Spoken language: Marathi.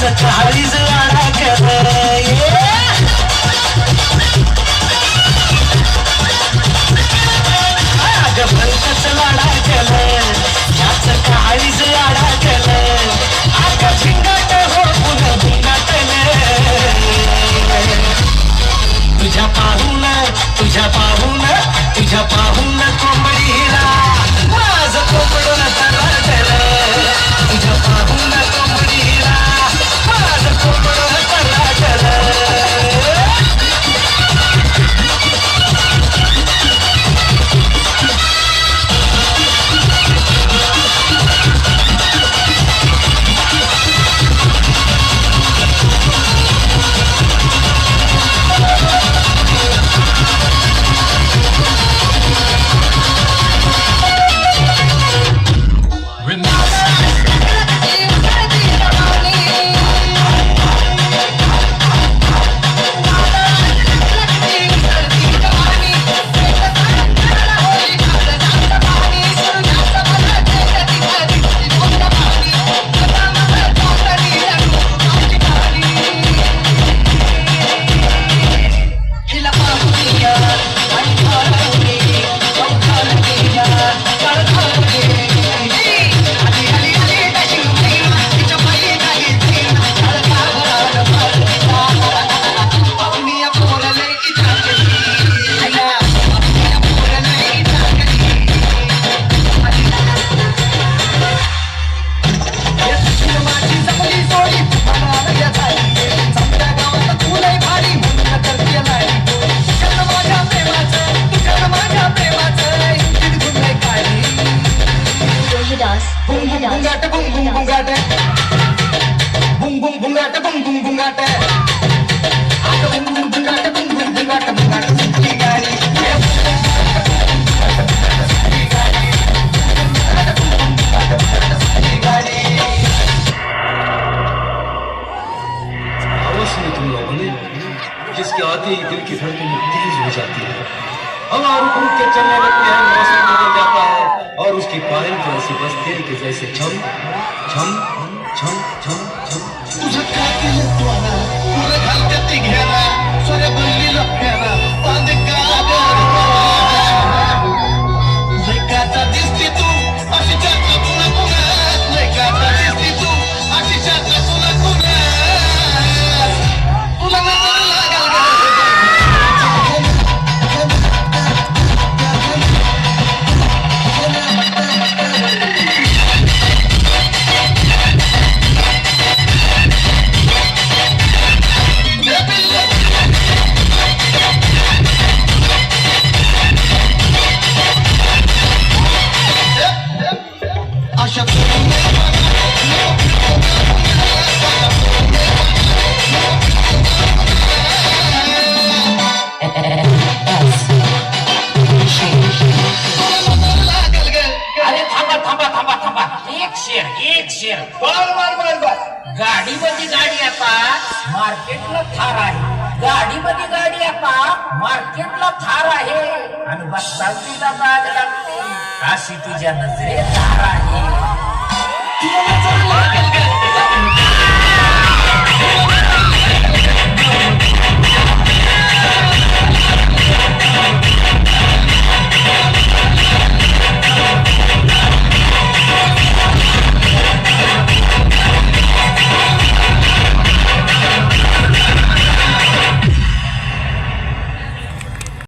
काळीज लाडा केलं अग भलतच लाडा केलं याच काळीज लाडा केलं अग झिंगाट हो पुन्हा भिंगाटले तुझ्या पाहून कोंबडीला माझं कोंबडून तराटलं तुझ्या पाहून कोंबडीला माझं कोंबडून तराटलं जिसके आते ही दिल की धड़कन तेज हो जाती है, हवा रुक रुक के चलने लगती है, मौसम बदल जाता है और उसकी पायल तो ऐसी बस तेल के जैसे छम छम छम छम छम तुझं काय केलं तू आला तुला घालते ती घ्यायला सोऱ्या बनलेला फेरा बांधे लेकाचा दिसते तू अशी चात्र तुला कुणा लेकाचा दिसते तू अशी चात्र तुला कुणा तुला नजर लागल गाडीमध्ये गाडी आता मार्केटला थार आहे गाडीमध्ये गाडी आता मार्केटला थार आहे आणि बसताना बाग लागते अशी तुझ्या नजरेत थार आहे